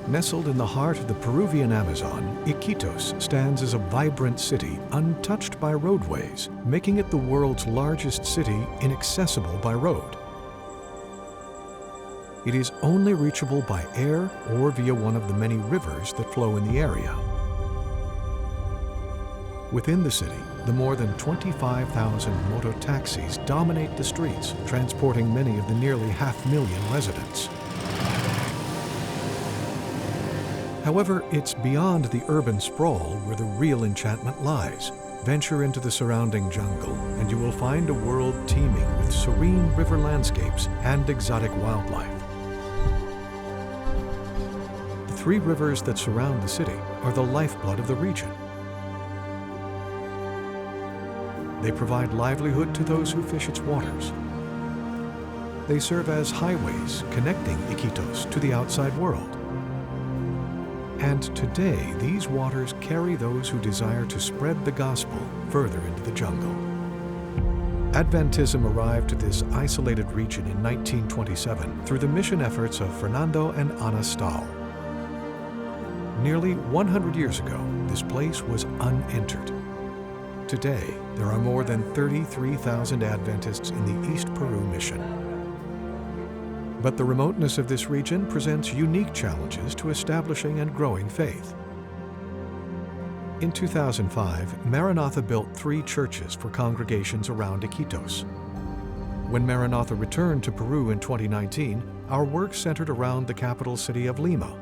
Nestled in the heart of the Peruvian Amazon, Iquitos stands as a vibrant city untouched by roadways, making it the world's largest city inaccessible by road. It is only reachable by air or via one of the many rivers that flow in the area. Within the city, the more than 25,000 mototaxis dominate the streets, transporting many of the nearly 500,000 residents. However, it's beyond the urban sprawl where the real enchantment lies. Venture into the surrounding jungle, and you will find a world teeming with serene river landscapes and exotic wildlife. The three rivers that surround the city are the lifeblood of the region. They provide livelihood to those who fish its waters. They serve as highways connecting Iquitos to the outside world. And today, these waters carry those who desire to spread the gospel further into the jungle. Adventism arrived to this isolated region in 1927 through the mission efforts of Fernando and Ana Stahl. Nearly 100 years ago, this place was unentered. Today, there are more than 33,000 Adventists in the East Peru mission. But the remoteness of this region presents unique challenges to establishing and growing faith. In 2005, Maranatha built 3 churches for congregations around Iquitos. When Maranatha returned to Peru in 2019, our work centered around the capital city of Lima.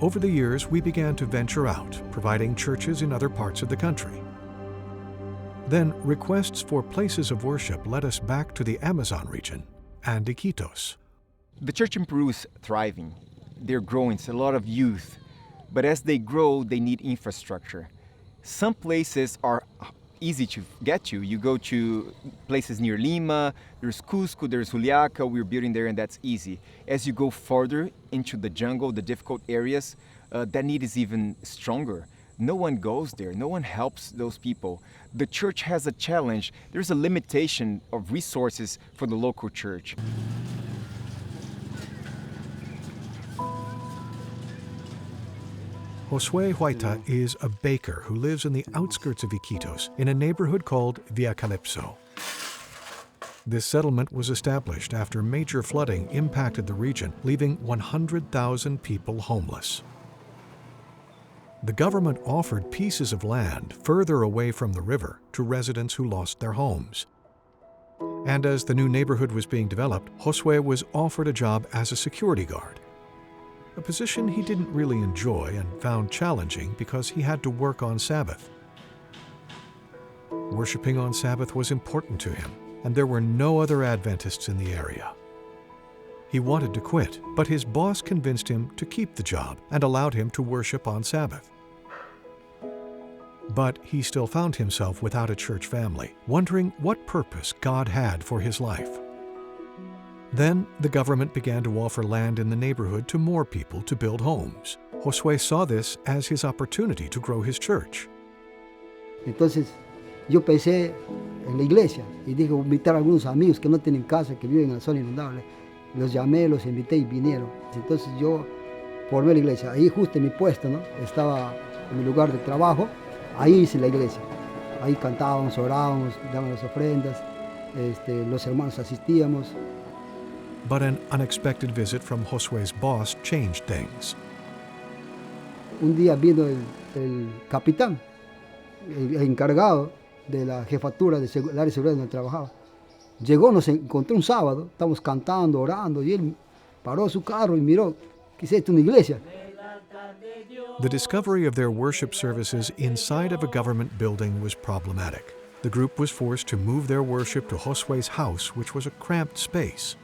Over the years, we began to venture out, providing churches in other parts of the country. Then, requests for places of worship led us back to the Amazon region and Iquitos. The church in Peru is thriving. They're growing. It's a lot of youth. But as they grow, they need infrastructure. Some places are easy to get to. You go to places near Lima, there's Cusco, there's Juliaca, we're building there, and that's easy. As you go further into the jungle, the difficult areas, that need is even stronger. No one goes there. No one helps those people. The church has a challenge. There's a limitation of resources for the local church. Josue Huayta is a baker who lives in the outskirts of Iquitos in a neighborhood called Via Calypso. This settlement was established after major flooding impacted the region, leaving 100,000 people homeless. The government offered pieces of land further away from the river to residents who lost their homes. And as the new neighborhood was being developed, Josue was offered a job as a security guard, a position he didn't really enjoy and found challenging because he had to work on Sabbath. Worshipping on Sabbath was important to him, and there were no other Adventists in the area. He wanted to quit, but his boss convinced him to keep the job and allowed him to worship on Sabbath. But he still found himself without a church family, wondering what purpose God had for his life. Then the government began to offer land in the neighborhood to more people to build homes. Josue saw this as his opportunity to grow his church. Entonces, yo pensé en la iglesia y dije invitar a algunos amigos que no tienen casa, que viven en la zona inundable. Los llamé, los invité y vinieron. Entonces yo formé la iglesia. Ahí justo en mi puesto, ¿no? Estaba en mi lugar de trabajo. Ahí hice la iglesia. Ahí cantábamos, orábamos, dábamos las ofrendas. Los hermanos asistíamos. But an unexpected visit from Josue's boss changed things. Un día vino el capitán, el encargado de la jefatura del área de seguridad donde trabajaba. Llegó, nos encontró un sábado, estábamos cantando, orando, y él paró su carro y miró, ¿qué es esto, una iglesia? The discovery of their worship services inside of a government building was problematic. The group was forced to move their worship to Josue's house, which was a cramped space.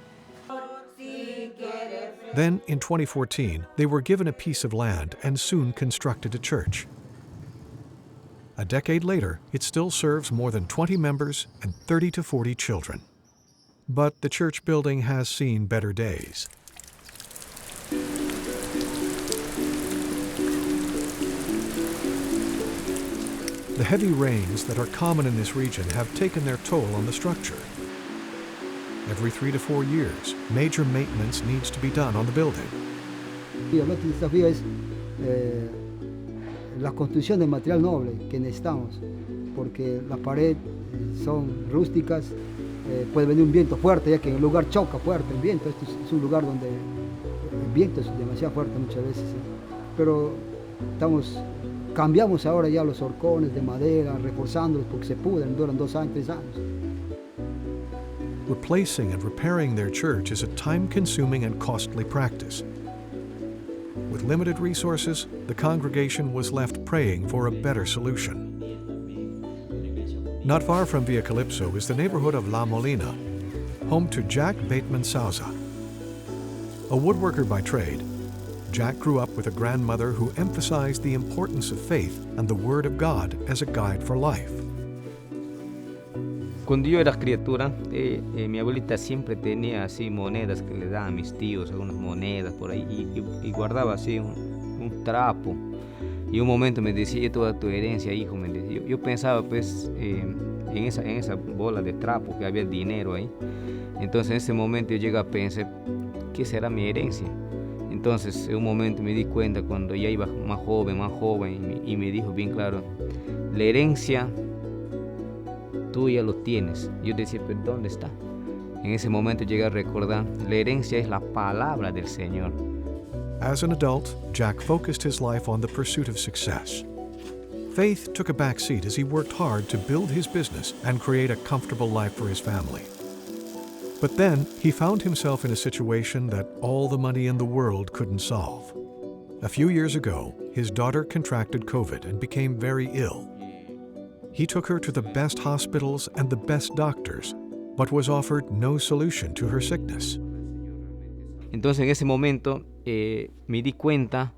Then, in 2014, they were given a piece of land and soon constructed a church. A decade later, it still serves more than 20 members and 30 to 40 children. But the church building has seen better days. The heavy rains that are common in this region have taken their toll on the structure. Every 3 to 4 years, major maintenance needs to be done on the building. Y el otro desafío es la construcción de material noble que necesitamos, porque las paredes son rústicas, puede venir un viento fuerte, ya que en el lugar choca fuerte el viento. Este es un lugar donde el viento es demasiado fuerte muchas veces, pero cambiamos ahora ya los horcones de madera, reforzándolos porque se pudren, duran 2 años, 3 años. Replacing and repairing their church is a time-consuming and costly practice. With limited resources, the congregation was left praying for a better solution. Not far from Via Calypso is the neighborhood of La Molina, home to Jack Bateman Souza. A woodworker by trade, Jack grew up with a grandmother who emphasized the importance of faith and the Word of God as a guide for life. Cuando yo era criatura, mi abuelita siempre tenía así monedas que le daban a mis tíos, algunas monedas por ahí, y guardaba así un trapo. Y un momento me decía, toda tu herencia, hijo, me decía. Yo pensaba pues en esa bola de trapo que había dinero ahí. Entonces en ese momento yo llegué a pensar, ¿qué será mi herencia? Entonces en un momento me di cuenta cuando ya iba más joven, y me dijo bien claro, la herencia tú ya lo tienes. Yo decía, pero ¿dónde está? En ese momento llegué a recordar, la herencia es la palabra del Señor. As an adult, Jack focused his life on the pursuit of success. Faith took a back seat as he worked hard to build his business and create a comfortable life for his family. But then he found himself in a situation that all the money in the world couldn't solve. A few years ago, his daughter contracted COVID and became very ill. He took her to the best hospitals and the best doctors, but was offered no solution to her sickness. Entonces en ese momento me di cuenta,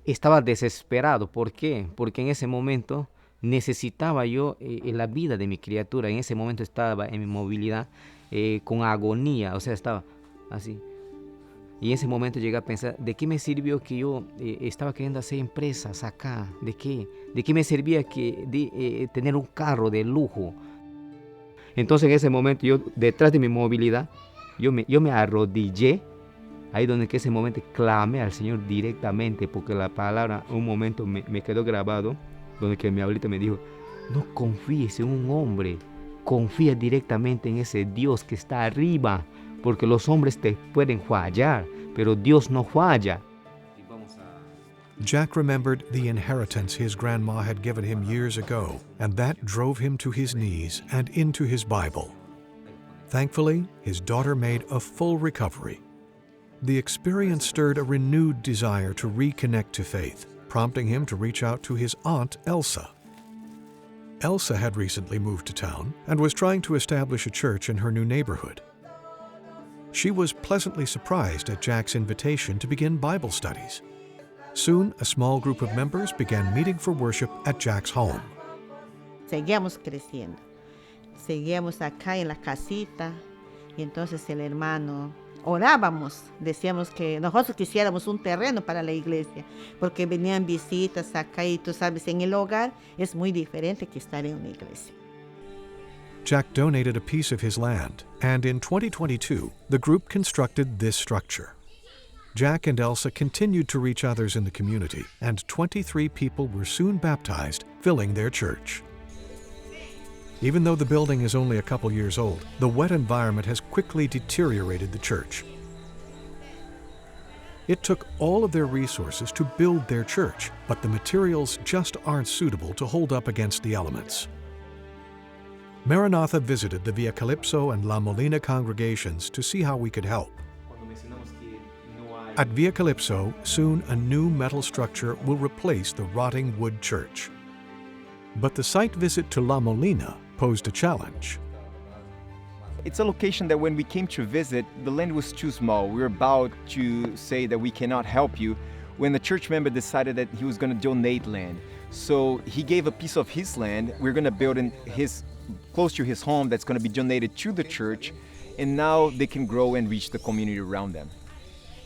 estaba desesperado. ¿Por qué? Porque en ese momento necesitaba yo la vida de mi criatura. En ese momento estaba en mi movilidad con agonía, o sea, estaba así. Y en ese momento llegué a pensar, ¿de qué me sirvió que yo estaba queriendo hacer empresas acá? ¿De qué? ¿De qué me servía tener un carro de lujo? Entonces en ese momento yo, detrás de mi movilidad, yo me arrodillé, ahí donde en ese momento clamé al Señor directamente, porque la palabra un momento me quedó grabado, donde que mi abuelita me dijo, no confíes en un hombre, confía directamente en ese Dios que está arriba, porque los hombres te pueden fallar, pero Dios no falla. Jack remembered the inheritance his grandma had given him years ago, and that drove him to his knees and into his Bible. Thankfully, his daughter made a full recovery. The experience stirred a renewed desire to reconnect to faith, prompting him to reach out to his aunt, Elsa. Elsa had recently moved to town and was trying to establish a church in her new neighborhood. She was pleasantly surprised at Jack's invitation to begin Bible studies. Soon, a small group of members began meeting for worship at Jack's home. Seguíamos creciendo. Seguíamos acá en la casita y entonces el hermano orábamos, decíamos que nosotros quisiéramos un terreno para la iglesia, porque venían visitas acá y tú sabes, en el hogar es muy diferente que estar en una iglesia. Jack donated a piece of his land, and in 2022, the group constructed this structure. Jack and Elsa continued to reach others in the community, and 23 people were soon baptized, filling their church. Even though the building is only a couple years old, the wet environment has quickly deteriorated the church. It took all of their resources to build their church, but the materials just aren't suitable to hold up against the elements. Maranatha visited the Via Calypso and La Molina congregations to see how we could help. At Via Calypso, soon a new metal structure will replace the rotting wood church. But the site visit to La Molina posed a challenge. It's a location that when we came to visit, the land was too small. We were about to say that we cannot help you when the church member decided that he was going to donate land. So he gave a piece of his land. We're going to build close to his home that's going to be donated to the church, and now they can grow and reach the community around them.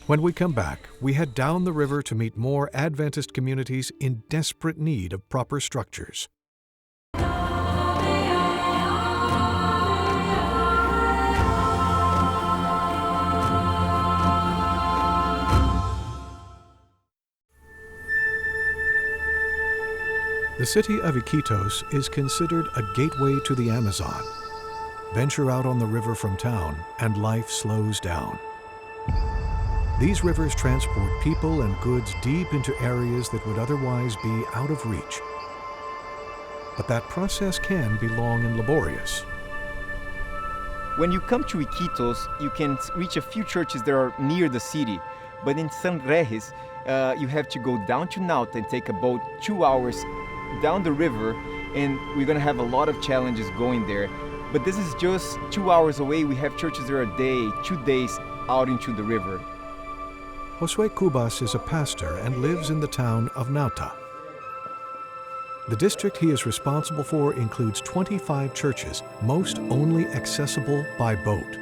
When we come back, we head down the river to meet more Adventist communities in desperate need of proper structures. The city of Iquitos is considered a gateway to the Amazon. Venture out on the river from town, and life slows down. These rivers transport people and goods deep into areas that would otherwise be out of reach. But that process can be long and laborious. When you come to Iquitos, you can reach a few churches that are near the city. But in San Regis, you have to go down to Nauta and take a boat 2 hours down the river, and we're going to have a lot of challenges going there. But this is just 2 hours away. We have churches that are a day, 2 days out into the river. Josue Cubas is a pastor and lives in the town of Nauta. The district he is responsible for includes 25 churches, most only accessible by boat.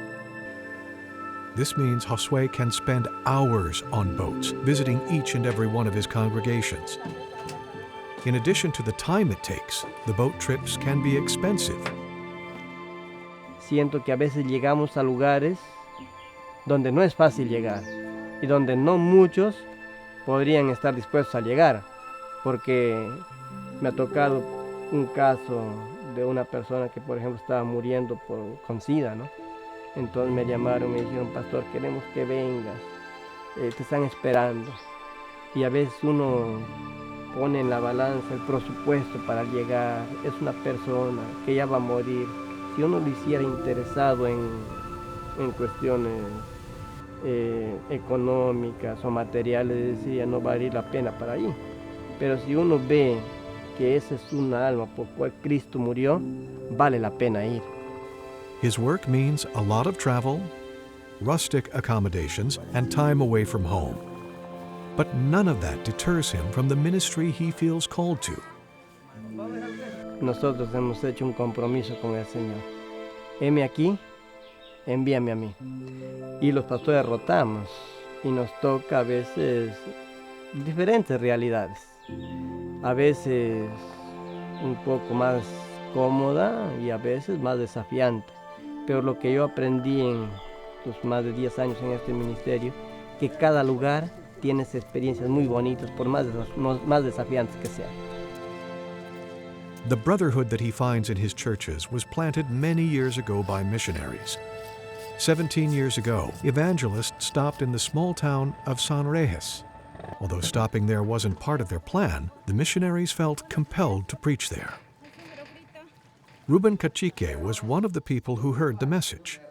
This means Josue can spend hours on boats, visiting each and every one of his congregations. In addition to the time it takes, the boat trips can be expensive. Siento que a veces llegamos a lugares donde no es fácil llegar y donde no muchos podrían estar dispuestos a llegar, porque me ha tocado un caso de una persona que, por ejemplo, estaba muriendo con SIDA, ¿no? Entonces me llamaron, me dijeron: pastor, queremos que vengas, te están esperando. Y a veces uno pone en la balanza el presupuesto para llegar, es una persona que ya va a morir. Si uno lo hiciera interesado en cuestiones económicas o materiales, decía, no vale la pena para allí. Pero si uno ve que esa es una alma por cual Cristo murió, vale la pena ir. His work means a lot of travel, rustic accommodations, and time away from home. But none of that deters him from the ministry he feels called to. Nosotros hemos hecho un compromiso con el Señor. Heme aquí, envíame a mí. Y los pastores rotamos y nos toca a veces diferentes realidades. A veces un poco más cómoda y a veces más desafiante. Pero lo que yo aprendí en los más de 10 años en este ministerio, que cada lugar tiene experiencias muy bonitas, por más desafiantes que sean. The brotherhood that he finds in his churches was planted many years ago by missionaries. 17 years ago, evangelists stopped in the small town of San Regis. Although stopping there wasn't part of their plan, the missionaries felt compelled to preach there. Ruben Cacique was one of the people who heard the message.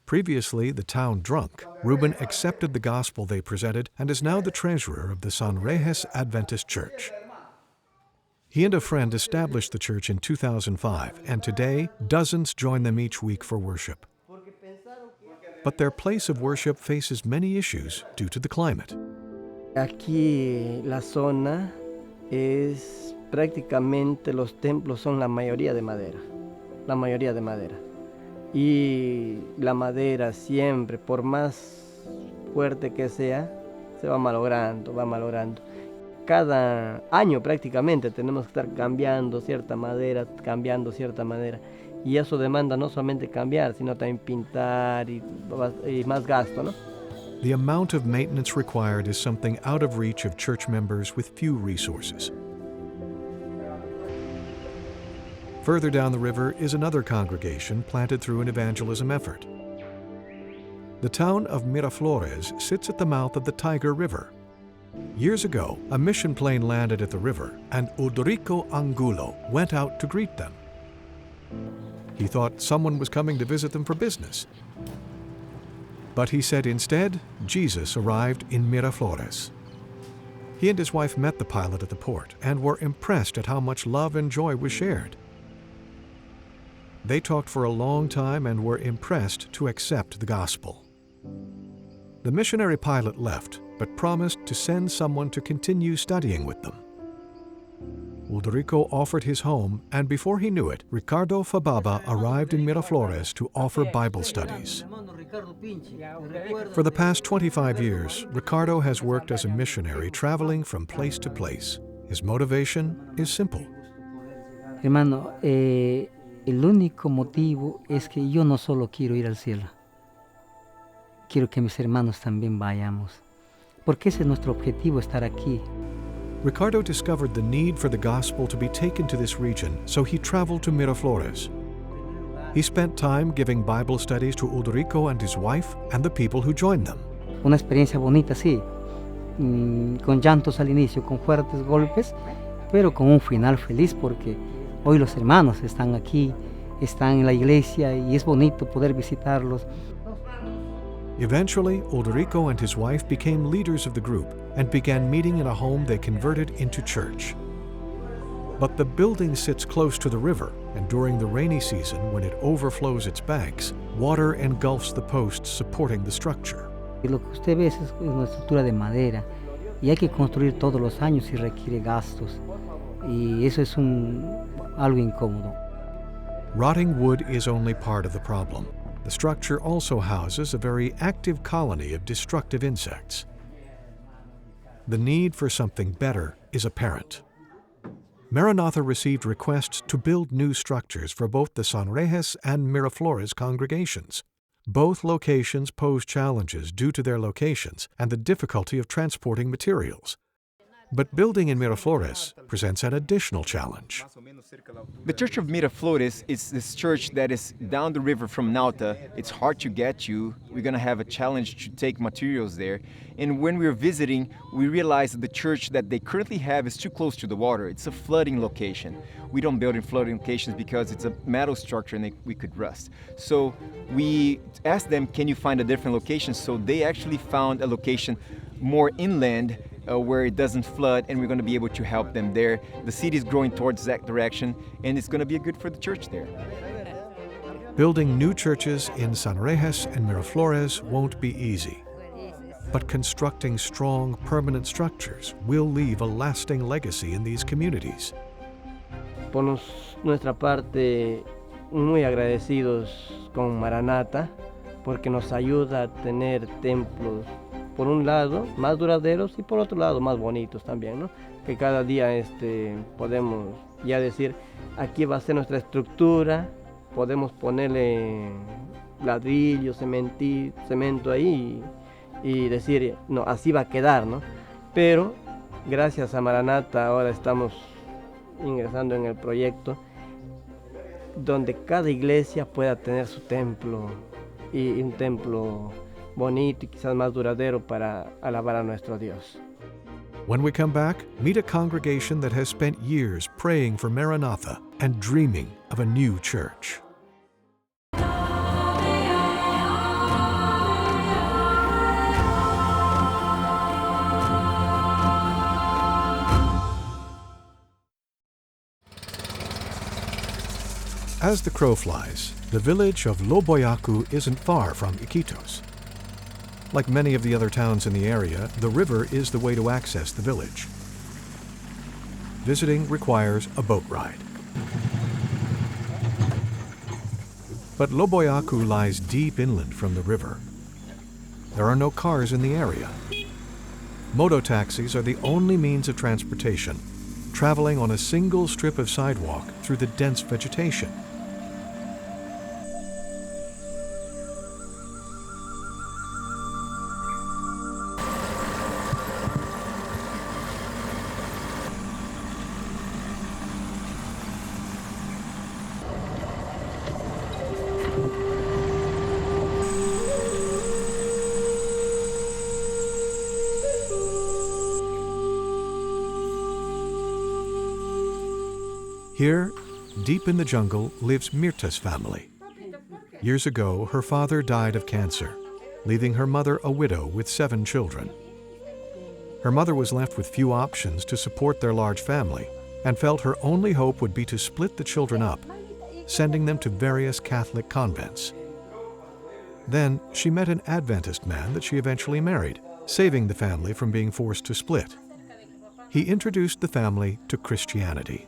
Previously the town drunk, Ruben accepted the gospel they presented and is now the treasurer of the San Regis Adventist Church. He and a friend established the church in 2005, and today dozens join them each week for worship. But their place of worship faces many issues due to the climate. Aquí la zona es prácticamente, los templos son la mayoría de madera. Y la madera siempre, por más fuerte que sea, se va malogrando. Cada año prácticamente tenemos que estar cambiando cierta madera. Y eso demanda no solamente cambiar, sino también pintar y más gasto, ¿no? The amount of maintenance required is something out of reach of church members with few resources. Further down the river is another congregation planted through an evangelism effort. The town of Miraflores sits at the mouth of the Tiger River. Years ago, a mission plane landed at the river, and Udrico Angulo went out to greet them. He thought someone was coming to visit them for business. But he said instead, Jesus arrived in Miraflores. He and his wife met the pilot at the port and were impressed at how much love and joy was shared. They talked for a long time and were impressed to accept the gospel. The missionary pilot left, but promised to send someone to continue studying with them. Udrico offered his home, and before he knew it, Ricardo Fababa arrived in Miraflores to offer Bible studies. For the past 25 years, Ricardo has worked as a missionary traveling from place to place. His motivation is simple. Hermano, el único motivo es que yo no solo quiero ir al cielo, quiero que mis hermanos también vayamos, porque ese es nuestro objetivo, estar aquí. Ricardo discovered the need for the gospel to be taken to this region, so he traveled to Miraflores. He spent time giving Bible studies to Ulrico and his wife and the people who joined them. Una experiencia bonita, sí, con llantos al inicio, con fuertes golpes, pero con un final feliz porque hoy los hermanos están aquí, están en la iglesia y es bonito poder visitarlos. Eventually, Ulrico and his wife became leaders of the group and began meeting in a home they converted into church. But the building sits close to the river, and during the rainy season, when it overflows its banks, water engulfs the posts supporting the structure. Y lo que usted ve es una estructura de madera y hay que construir todos los años y requiere gastos y eso es algo incómodo. Rotting wood is only part of the problem. The structure also houses a very active colony of destructive insects. The need for something better is apparent. Maranatha received requests to build new structures for both the Sanrejes and Miraflores congregations. Both locations pose challenges due to their locations and the difficulty of transporting materials. But building in Miraflores presents an additional challenge. The Church of Miraflores is this church that is down the river from Nauta. It's hard to get to. We're going to have a challenge to take materials there. And when we were visiting, we realized that the church that they currently have is too close to the water. It's a flooding location. We don't build in flooding locations because it's a metal structure and we could rust. So we asked them, can you find a different location? So they actually found a location more inland where it doesn't flood, and we're going to be able to help them there. The city is growing towards that direction, and it's going to be good for the church there. Building new churches in Sanrejes and Miraflores won't be easy. But constructing strong, permanent structures will leave a lasting legacy in these communities. Por nuestra parte, muy agradecidos con Maranatha, porque nos ayuda a tener templos, por un lado, más duraderos y por otro lado, más bonitos también, ¿no? Que cada día podemos ya decir, aquí va a ser nuestra estructura, podemos ponerle ladrillo, cemento ahí y decir, no, así va a quedar, ¿no? Pero gracias a Maranatha ahora estamos ingresando en el proyecto donde cada iglesia pueda tener su templo y un templo bonito y quizás más duradero para alabar a nuestro Dios. When we come back, meet a congregation that has spent years praying for Maranatha and dreaming of a new church. As the crow flies, the village of Loboyacu isn't far from Iquitos. Like many of the other towns in the area, the river is the way to access the village. Visiting requires a boat ride. But Loboyacu lies deep inland from the river. There are no cars in the area. Moto taxis are the only means of transportation, traveling on a single strip of sidewalk through the dense vegetation. Here, deep in the jungle, lives Mirta's family. Years ago, her father died of cancer, leaving her mother a widow with 7 children. Her mother was left with few options to support their large family and felt her only hope would be to split the children up, sending them to various Catholic convents. Then she met an Adventist man that she eventually married, saving the family from being forced to split. He introduced the family to Christianity.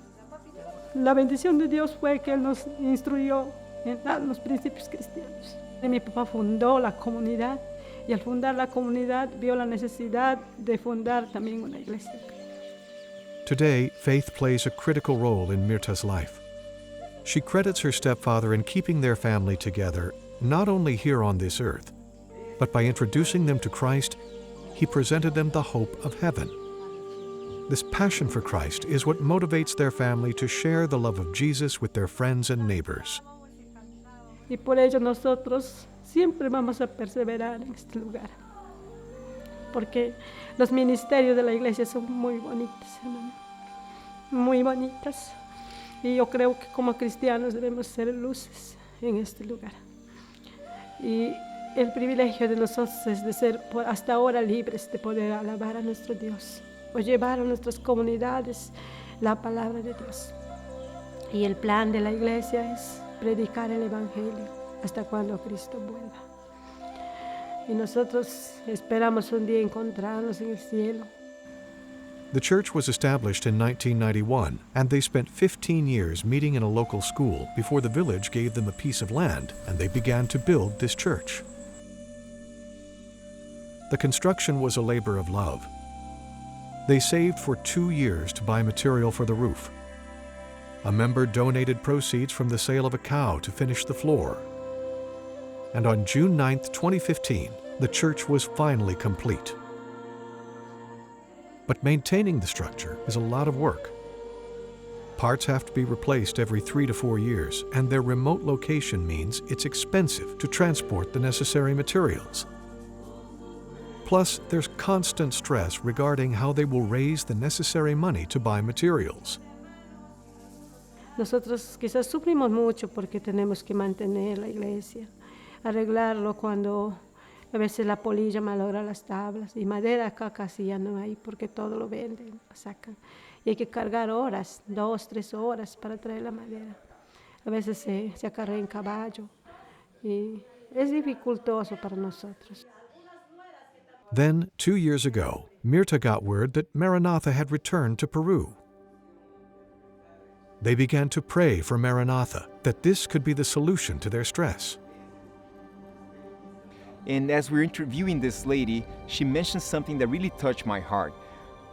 La bendición de Dios fue que Él nos instruyó en los principios cristianos. Mi papá fundó la comunidad y al fundar la comunidad vio la necesidad de fundar también una iglesia. Today, faith plays a critical role in Mirta's life. She credits her stepfather in keeping their family together, not only here on this earth, but by introducing them to Christ, he presented them the hope of heaven. This passion for Christ is what motivates their family to share the love of Jesus with their friends and neighbors. Y por ello nosotros siempre vamos a perseverar en este lugar. Porque los ministerios de la iglesia son muy bonitos, hermano. Muy bonitas. Y yo creo que como cristianos debemos ser luces en este lugar. Y el privilegio de nosotros es de ser hasta ahora libres de poder alabar a nuestro Dios o llevar a nuestras comunidades la palabra de Dios. Y el plan de la iglesia es predicar el Evangelio hasta cuando Cristo vuelva. Y nosotros esperamos un día encontrarnos en el cielo. The church was established in 1991, and they spent 15 years meeting in a local school before the village gave them a piece of land and they began to build this church. The construction was a labor of love. They saved for 2 years to buy material for the roof. A member donated proceeds from the sale of a cow to finish the floor. And on June 9, 2015, the church was finally complete. But maintaining the structure is a lot of work. Parts have to be replaced every 3 to 4 years, and their remote location means it's expensive to transport the necessary materials. Plus, there's constant stress regarding how they will raise the necessary money to buy materials. Nosotros quizás sufrimos mucho porque tenemos que mantener la iglesia, arreglarlo cuando a veces la polilla malogra las tablas y madera acá casi ya no hay porque todo lo venden, lo sacan. Y hay que cargar horas, 2, 3 horas para traer la madera. A veces se acarrea en caballo y es dificultoso para nosotros. Then, 2 years ago, Mirta got word that Maranatha had returned to Peru. They began to pray for Maranatha, that this could be the solution to their stress. And as we're interviewing this lady, she mentioned something that really touched my heart.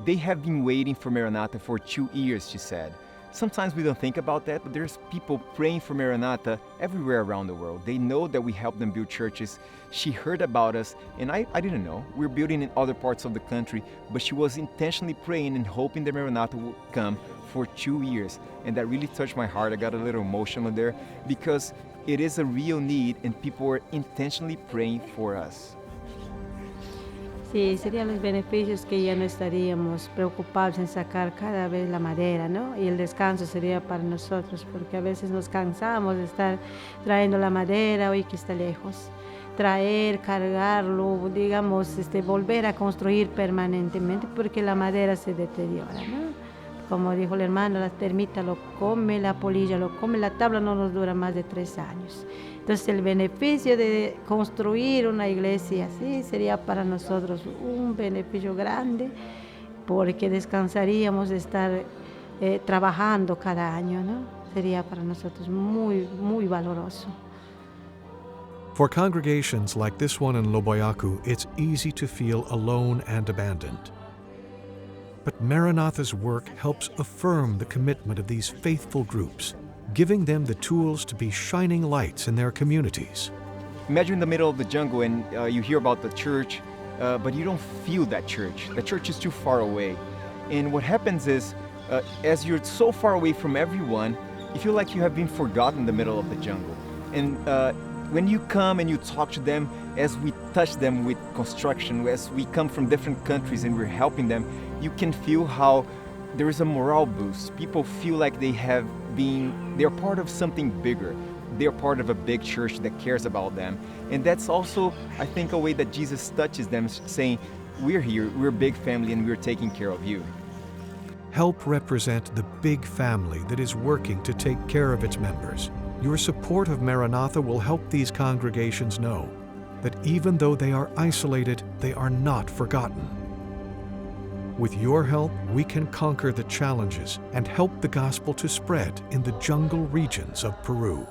They have been waiting for Maranatha for 2 years, she said. Sometimes we don't think about that, but there's people praying for Maranatha everywhere around the world. They know that we help them build churches. She heard about us, and I didn't know. We're building in other parts of the country, but she was intentionally praying and hoping that Maranatha would come for 2 years. And that really touched my heart. I got a little emotional there because it is a real need and people are intentionally praying for us. Sí, serían los beneficios que ya no estaríamos preocupados en sacar cada vez la madera, ¿no? Y el descanso sería para nosotros, porque a veces nos cansamos de estar trayendo la madera, hoy que está lejos. Traer, cargarlo, digamos, volver a construir permanentemente, porque la madera se deteriora, ¿no? Como dijo el hermano, la termita lo come, la polilla lo come, la tabla no nos dura más de 3 años. Entonces el beneficio de construir una iglesia así sería para nosotros un beneficio grande, porque descansaríamos de estar trabajando cada año, ¿no? Sería para nosotros muy, muy valoroso. For congregations like this one in Loboyaku, it's easy to feel alone and abandoned. But Maranatha's work helps affirm the commitment of these faithful groups, giving them the tools to be shining lights in their communities. Imagine in the middle of the jungle and you hear about the church, but you don't feel that church. The church is too far away. And what happens is, as you're so far away from everyone, you feel like you have been forgotten in the middle of the jungle. And when you come and you talk to them, as we touch them with construction, as we come from different countries and we're helping them, you can feel how there is a morale boost. People feel like they're part of something bigger. They're part of a big church that cares about them. And that's also, I think, a way that Jesus touches them, saying, we're here, we're a big family, and we're taking care of you. Help represent the big family that is working to take care of its members. Your support of Maranatha will help these congregations know that even though they are isolated, they are not forgotten. With your help, we can conquer the challenges and help the gospel to spread in the jungle regions of Peru.